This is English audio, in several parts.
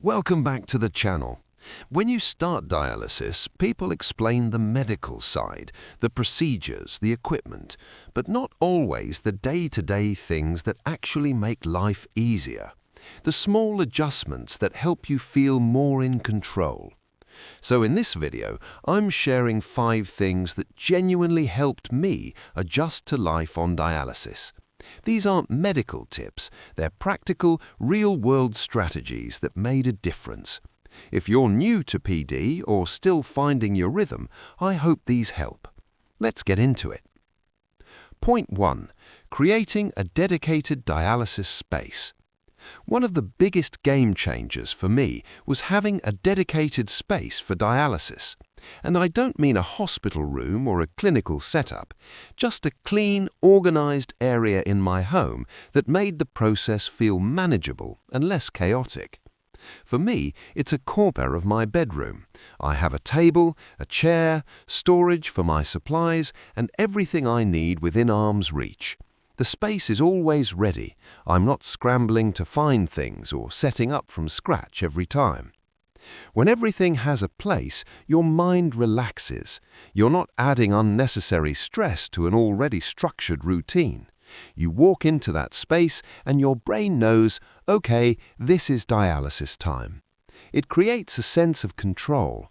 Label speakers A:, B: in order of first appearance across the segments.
A: Welcome back to the channel. When you start dialysis, people explain the medical side, the procedures, the equipment, but not always the day-to-day things that actually make life easier. The small adjustments that help you feel more in control. So in this video, I'm sharing 5 things that genuinely helped me adjust to life on dialysis. These aren't medical tips, they're practical, real-world strategies that made a difference. If you're new to PD or still finding your rhythm, I hope these help. Let's get into it. Point 1. Creating a dedicated dialysis space. One of the biggest game changers for me was having a dedicated space for dialysis. And I don't mean a hospital room or a clinical setup, just a clean, organized area in my home that made the process feel manageable and less chaotic. For me, it's a corner of my bedroom. I have a table, a chair, storage for my supplies, and everything I need within arm's reach. The space is always ready. I'm not scrambling to find things or setting up from scratch every time. When everything has a place, your mind relaxes. You're not adding unnecessary stress to an already structured routine. You walk into that space and your brain knows, okay, this is dialysis time. It creates a sense of control.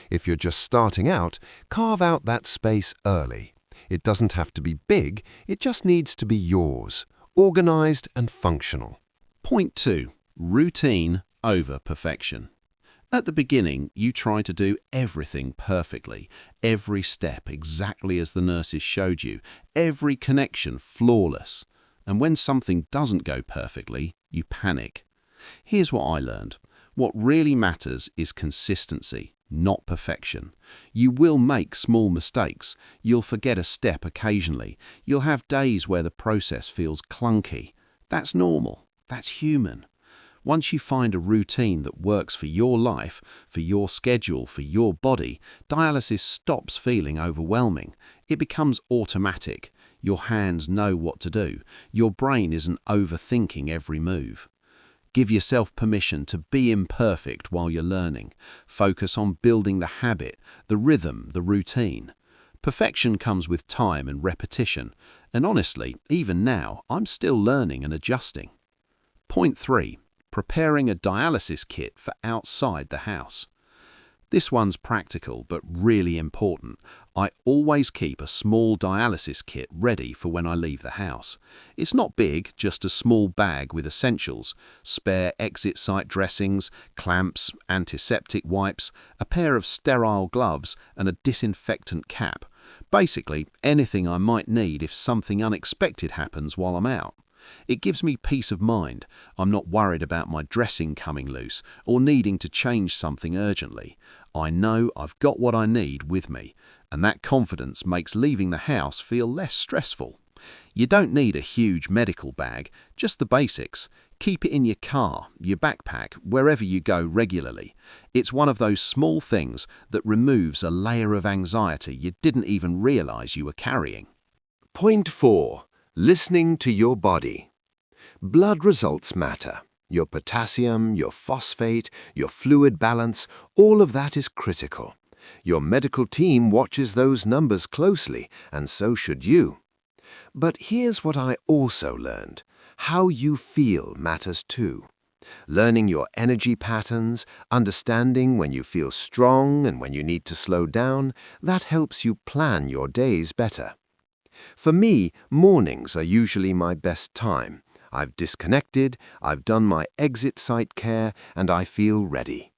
A: If you're just starting out, carve out that space early. It doesn't have to be big, it just needs to be yours, organized and functional.
B: Point 2. Routine over perfection. At the beginning, you try to do everything perfectly, every step exactly as the nurses showed you, every connection flawless. And when something doesn't go perfectly, you panic. Here's what I learned. What really matters is consistency, not perfection. You will make small mistakes. You'll forget a step occasionally. You'll have days where the process feels clunky. That's normal. That's human. Once you find a routine that works for your life, for your schedule, for your body, dialysis stops feeling overwhelming. It becomes automatic. Your hands know what to do. Your brain isn't overthinking every move. Give yourself permission to be imperfect while you're learning. Focus on building the habit, the rhythm, the routine. Perfection comes with time and repetition, and honestly, even now, I'm still learning and adjusting. Point 3. Preparing a dialysis kit for outside the house. This one's practical but really important. I always keep a small dialysis kit ready for when I leave the house. It's not big, just a small bag with essentials, spare exit site dressings, clamps, antiseptic wipes, a pair of sterile gloves and a disinfectant cap. Basically, anything I might need if something unexpected happens while I'm out. It gives me peace of mind. I'm not worried about my dressing coming loose or needing to change something urgently. I know I've got what I need with me, and that confidence makes leaving the house feel less stressful. You don't need a huge medical bag, just the basics. Keep it in your car, your backpack, wherever you go regularly. It's one of those small things that removes a layer of anxiety you didn't even realize you were carrying.
A: Point 4. Listening to your body. Blood results matter. Your potassium, your phosphate, your fluid balance, all of that is critical. Your medical team watches those numbers closely, and so should you. But here's what I also learned. How you feel matters too. Learning your energy patterns, understanding when you feel strong and when you need to slow down, that helps you plan your days better. For me, mornings are usually my best time. I've disconnected, I've done my exit site care, and I feel ready.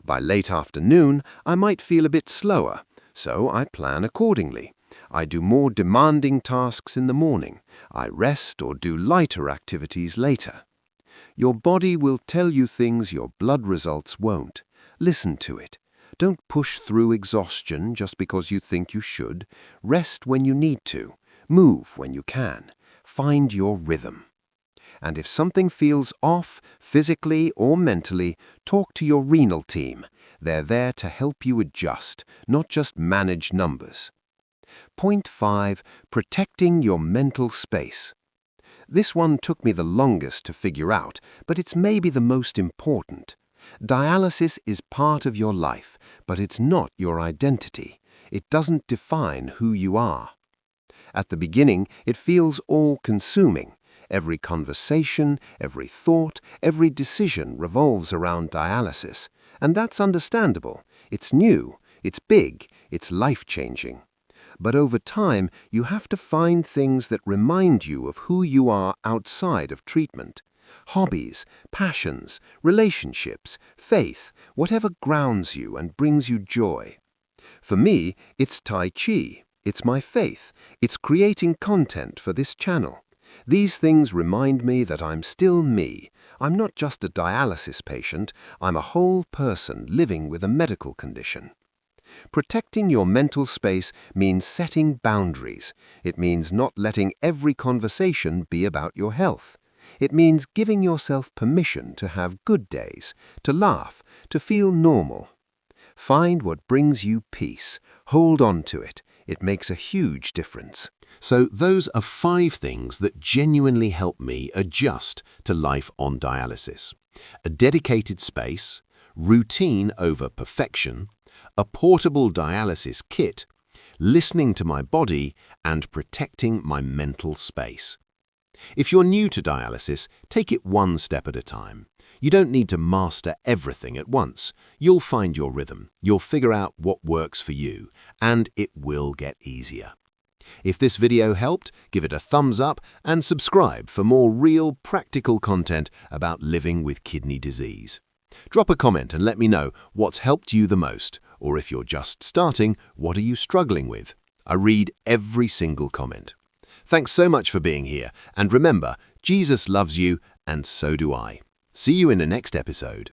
A: By late afternoon, I might feel a bit slower, so I plan accordingly. I do more demanding tasks in the morning. I rest or do lighter activities later. Your body will tell you things your blood results won't. Listen to it. Don't push through exhaustion just because you think you should. Rest when you need to. Move when you can. Find your rhythm. And if something feels off, physically or mentally, talk to your renal team. They're there to help you adjust, not just manage numbers. Point 5. Protecting your mental space. This one took me the longest to figure out, but it's maybe the most important. Dialysis is part of your life, but it's not your identity. It doesn't define who you are. At the beginning, it feels all-consuming. Every conversation, every thought, every decision revolves around dialysis. And that's understandable. It's new, it's big, it's life-changing. But over time, you have to find things that remind you of who you are outside of treatment. Hobbies, passions, relationships, faith, whatever grounds you and brings you joy. For me, it's Tai Chi. It's my faith. It's creating content for this channel. These things remind me that I'm still me. I'm not just a dialysis patient. I'm a whole person living with a medical condition. Protecting your mental space means setting boundaries. It means not letting every conversation be about your health. It means giving yourself permission to have good days, to laugh, to feel normal. Find what brings you peace. Hold on to it. It makes a huge difference.
B: So those are 5 things that genuinely help me adjust to life on dialysis. A dedicated space, routine over perfection, a portable dialysis kit, listening to my body, and protecting my mental space. If you're new to dialysis, take it one step at a time. You don't need to master everything at once. You'll find your rhythm, you'll figure out what works for you, and it will get easier. If this video helped, give it a thumbs up and subscribe for more real, practical content about living with kidney disease. Drop a comment and let me know what's helped you the most, or if you're just starting, what are you struggling with? I read every single comment. Thanks so much for being here, and remember, Jesus loves you, and so do I. See you in the next episode.